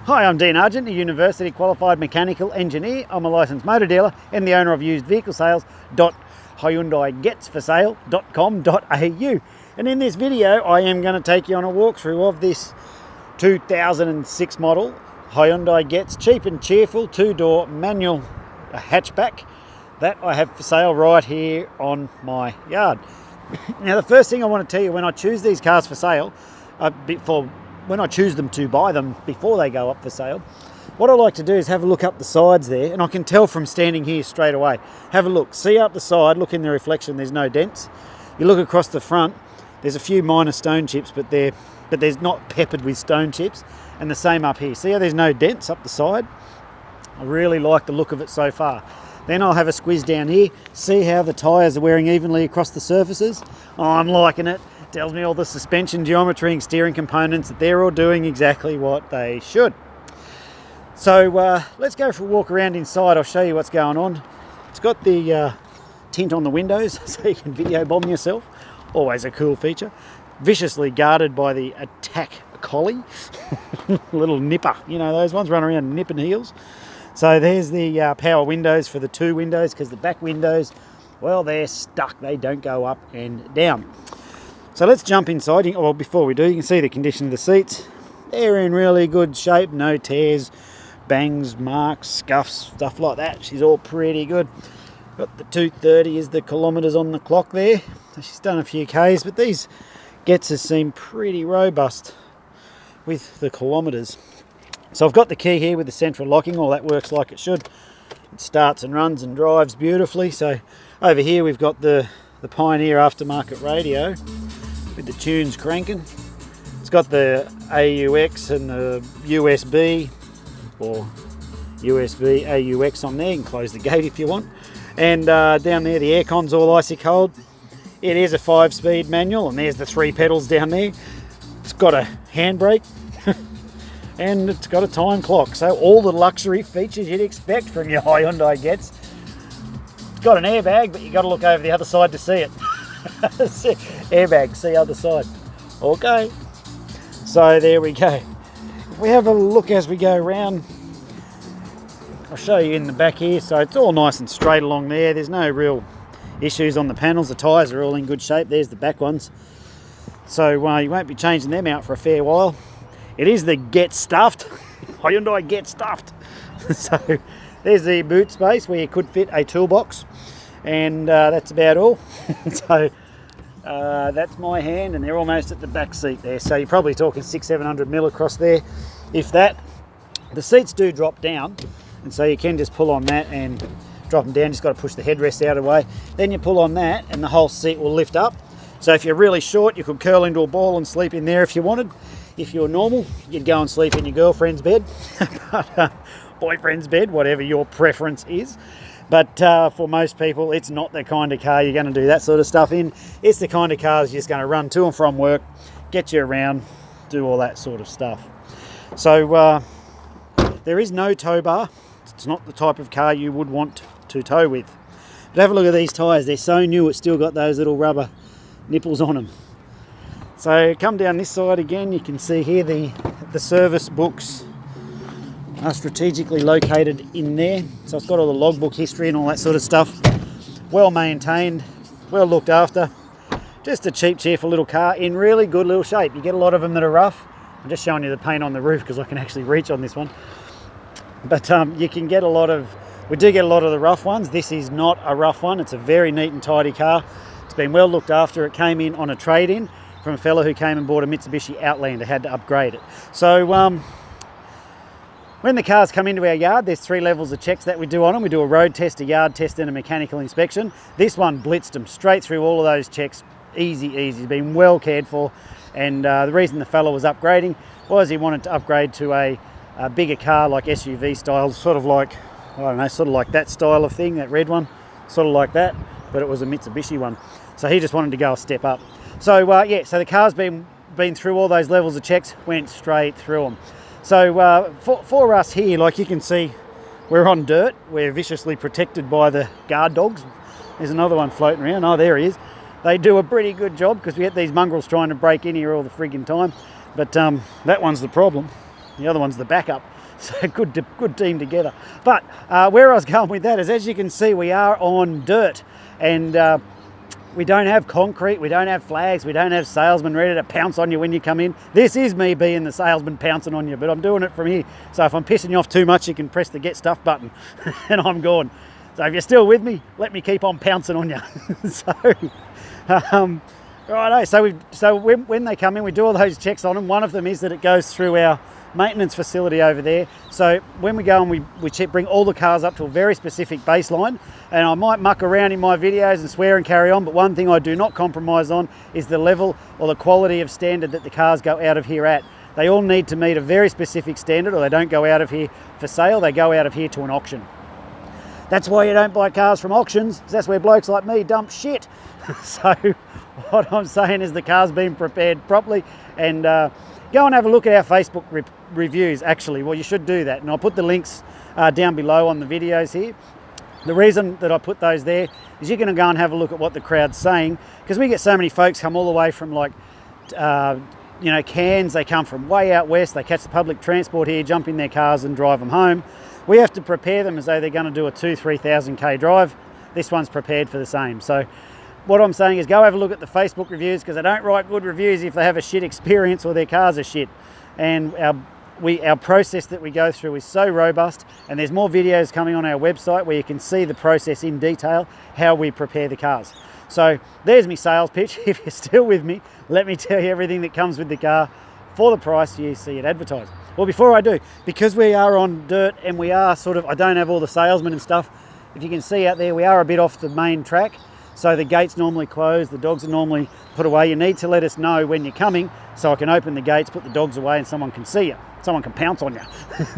Hi, I'm Dean Argent, a university qualified mechanical engineer. I'm a licensed motor dealer and the owner of usedvehiclesales.hyundaigetz4sale.com.au. And in this video, I am going to take you on a walkthrough of this 2006 model Hyundai Getz cheap and cheerful two-door manual hatchback that I have for sale right here on my yard. Now, the first thing I want to tell you, when I choose these cars for sale, when I choose them to buy them before they go up for sale, what I like to do is have a look up the sides there, and I can tell from standing here straight away. Have a look, see up the side, look in the reflection, there's no dents. You look across the front, there's a few minor stone chips, but there's not peppered with stone chips, and the same up here. See how there's no dents up the side? I really like the look of it so far. Then I'll have a squeeze down here, see how the tyres are wearing evenly across the surfaces. Oh, I'm liking it. Tells me all the suspension geometry and steering components that they're all doing exactly what they should. So let's go for a walk around inside. I'll show you what's going on. It's got the tint on the windows so you can video bomb yourself. Always a cool feature. Viciously guarded by the attack collie. Little nipper, you know, those ones run around nipping heels. So there's the power windows for the two windows, because the back windows, well, they're stuck. They don't go up and down. So let's jump inside. Well, before we do, you can see the condition of the seats. They're in really good shape. No tears, bangs, marks, scuffs, stuff like that. She's all pretty good. Got the 230 is the kilometres on the clock there. So she's done a few Ks, but these Getzes seem pretty robust with the kilometres. So I've got the key here with the central locking. All that works like it should. It starts and runs and drives beautifully. So over here we've got the Pioneer aftermarket radio with the tunes cranking. It's got the AUX and the USB, or USB AUX on there. You can close the gate if you want. And down there the aircon's all icy cold. It is a 5-speed manual, and there's the 3 pedals down there. It's got a handbrake and it's got a time clock. So all the luxury features you'd expect from your Hyundai Getz. It's got an airbag, but you got to look over the other side to see it. Airbag, see other side. Okay, so there we go. If we have a look as we go around, I'll show you in the back here. So it's all nice and straight along there. There's no real issues on the panels. The tyres are all in good shape. There's the back ones. So you won't be changing them out for a fair while. It is the Getz stuffed, Hyundai Getz stuffed. So there's the boot space where you could fit a toolbox. And that's about all. So that's my hand, and they're almost at the back seat there. So you're probably talking 600-700 mil across there, if that. The seats do drop down, and so you can just pull on that and drop them down. Just got to push the headrest out of the way. Then you pull on that, and the whole seat will lift up. So if you're really short, you could curl into a ball and sleep in there if you wanted. If you're normal, you'd go and sleep in your girlfriend's bed, boyfriend's bed, whatever your preference is. But for most people, it's not the kind of car you're going to do that sort of stuff in. It's the kind of cars you're just going to run to and from work, get you around, do all that sort of stuff. So there is no tow bar. It's not the type of car you would want to tow with. But have a look at these tyres. They're so new, it's still got those little rubber nipples on them. So come down this side again. You can see here the service books are strategically located in there. So it's got all the logbook history and all that sort of stuff. Well maintained, well looked after. Just a cheap, cheerful little car in really good little shape. You get a lot of them that are rough. I'm just showing you the paint on the roof because I can actually reach on this one. But you can get a lot of, we do get a lot of the rough ones. This is not a rough one. It's a very neat and tidy car. It's been well looked after. It came in on a trade-in from a fellow who came and bought a Mitsubishi Outlander, had to upgrade it. So when the cars come into our yard, there's 3 levels of checks that we do on them. We do a road test, a yard test, and a mechanical inspection. This one blitzed them straight through all of those checks. Easy, easy. He's been well cared for. And the reason the fellow was upgrading was he wanted to upgrade to a bigger car, like SUV style, sort of like, I don't know, sort of like that style of thing, that red one, sort of like that, but it was a Mitsubishi one. So he just wanted to go a step up. So yeah, so the car's been through all those levels of checks, went straight through them. So for us here, like you can see, we're on dirt. We're viciously protected by the guard dogs. There's another one floating around. Oh, there he is. They do a pretty good job because we get these mongrels trying to break in here all the friggin' time. But that one's the problem. The other one's the backup. So good team together. But where I was going with that is, as you can see, we are on dirt, and we don't have concrete, we don't have flags, we don't have salesmen ready to pounce on you when you come in. This is me being the salesman pouncing on you, but I'm doing it from here. So if I'm pissing you off too much, you can press the get stuff button and I'm gone. So if you're still with me, let me keep on pouncing on you. Righto, so when they come in, we do all those checks on them. One of them is that it goes through our maintenance facility over there. So when we go and we bring all the cars up to a very specific baseline, and I might muck around in my videos and swear and carry on, but one thing I do not compromise on is the level or the quality of standard that the cars go out of here at. They all need to meet a very specific standard, or they don't go out of here for sale, they go out of here to an auction. That's why you don't buy cars from auctions, because that's where blokes like me dump shit. So what I'm saying is the car's been prepared properly, and go and have a look at our Facebook reviews, actually. Well, you should do that, and I'll put the links down below on the videos here. The reason that I put those there is you're going to go and have a look at what the crowd's saying, because we get so many folks come all the way from Cairns. They come from way out west, they catch the public transport here, jump in their cars and drive them home. We have to prepare them as though they're going to do a 2,000-3,000 k drive. This one's prepared for the same. So what I'm saying is go have a look at the Facebook reviews, because they don't write good reviews if they have a shit experience or their cars are shit. And our process that we go through is so robust, and there's more videos coming on our website where you can see the process in detail, how we prepare the cars. So there's my sales pitch. If you're still with me, let me tell you everything that comes with the car for the price you see it advertised. Well, before I do, because we are on dirt and we are I don't have all the salesmen and stuff, if you can see out there, we are a bit off the main track. So the gate's normally closed, the dogs are normally put away. You need to let us know when you're coming so I can open the gates, put the dogs away, and someone can see you. Someone can pounce on you.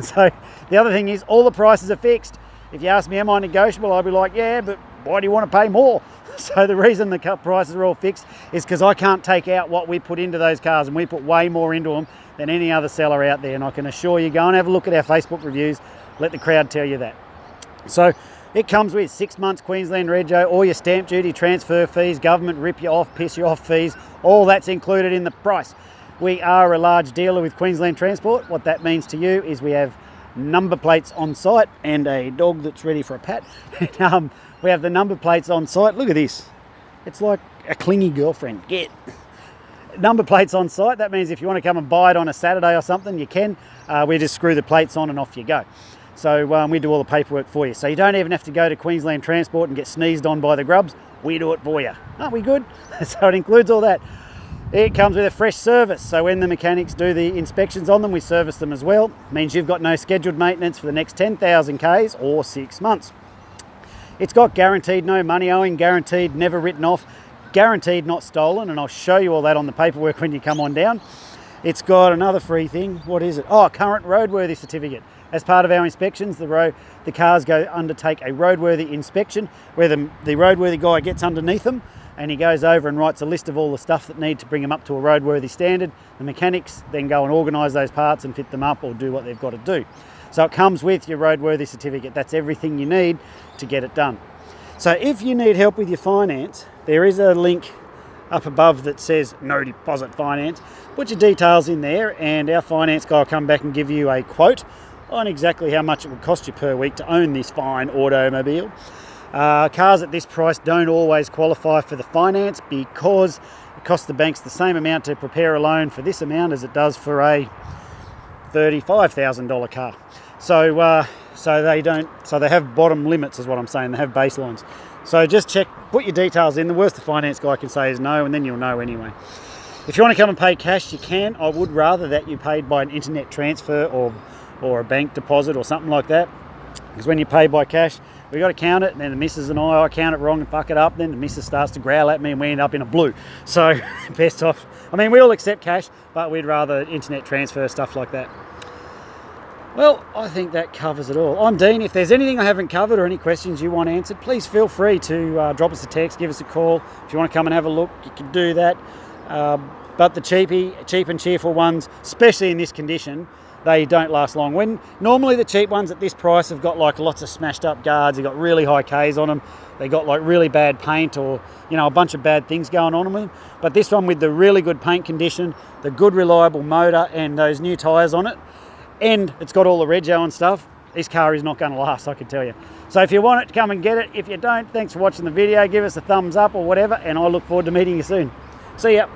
So the other thing is, all the prices are fixed. If you ask me, am I negotiable? I'll be like, yeah, but why do you want to pay more? So the reason the prices are all fixed is because I can't take out what we put into those cars, and we put way more into them than any other seller out there. And I can assure you, go and have a look at our Facebook reviews. Let the crowd tell you that. So it comes with 6 months Queensland rego, all your stamp duty, transfer fees, government rip you off, piss you off fees, all that's included in the price. We are a large dealer with Queensland Transport. What that means to you is we have number plates on site and a dog that's ready for a pat. We have the number plates on site. Look at this. It's like a clingy girlfriend. Get number plates on site. That means if you want to come and buy it on a Saturday or something, you can. We just screw the plates on and off you go. So we do all the paperwork for you. So you don't even have to go to Queensland Transport and get sneezed on by the grubs. We do it for you. Aren't we good? So it includes all that. It comes with a fresh service. So when the mechanics do the inspections on them, we service them as well. It means you've got no scheduled maintenance for the next 10,000 Ks or 6 months. It's got guaranteed no money owing, guaranteed never written off, guaranteed not stolen, and I'll show you all that on the paperwork when you come on down. It's got another free thing. What is it? Oh, current roadworthy certificate. As part of our inspections, the cars undertake a roadworthy inspection where the roadworthy guy gets underneath them and he goes over and writes a list of all the stuff that need to bring them up to a roadworthy standard. The mechanics then go and organise those parts and fit them up or do what they've got to do. So it comes with your roadworthy certificate. That's everything you need to get it done. So if you need help with your finance, there is a link up above that says no deposit finance. Put your details in there and our finance guy will come back and give you a quote on exactly how much it would cost you per week to own this fine automobile. Cars at this price don't always qualify for the finance because it costs the banks the same amount to prepare a loan for this amount as it does for a $35,000 car. So they have bottom limits is what I'm saying. They have baselines. So just check, put your details in. The worst the finance guy can say is no, and then you'll know anyway. If you want to come and pay cash, you can. I would rather that you paid by an internet transfer or a bank deposit or something like that. Because when you pay by cash, we got to count it, and then the missus and I count it wrong and fuck it up. Then the missus starts to growl at me and we end up in a blue. So best off. I mean, we all accept cash, but we'd rather internet transfer, stuff like that. Well, I think that covers it all. I'm Dean. If there's anything I haven't covered or any questions you want answered, please feel free to drop us a text, give us a call. If you want to come and have a look, you can do that. But the cheap and cheerful ones, especially in this condition, they don't last long. When normally the cheap ones at this price have got like lots of smashed up guards, they've got really high Ks on them, they got like really bad paint or a bunch of bad things going on with them. But this one with the really good paint condition, the good reliable motor and those new tyres on it, and it's got all the rego and stuff, this car is not going to last, I can tell you. So if you want it, come and get it. If you don't, thanks for watching the video. Give us a thumbs up or whatever, and I look forward to meeting you soon. See ya.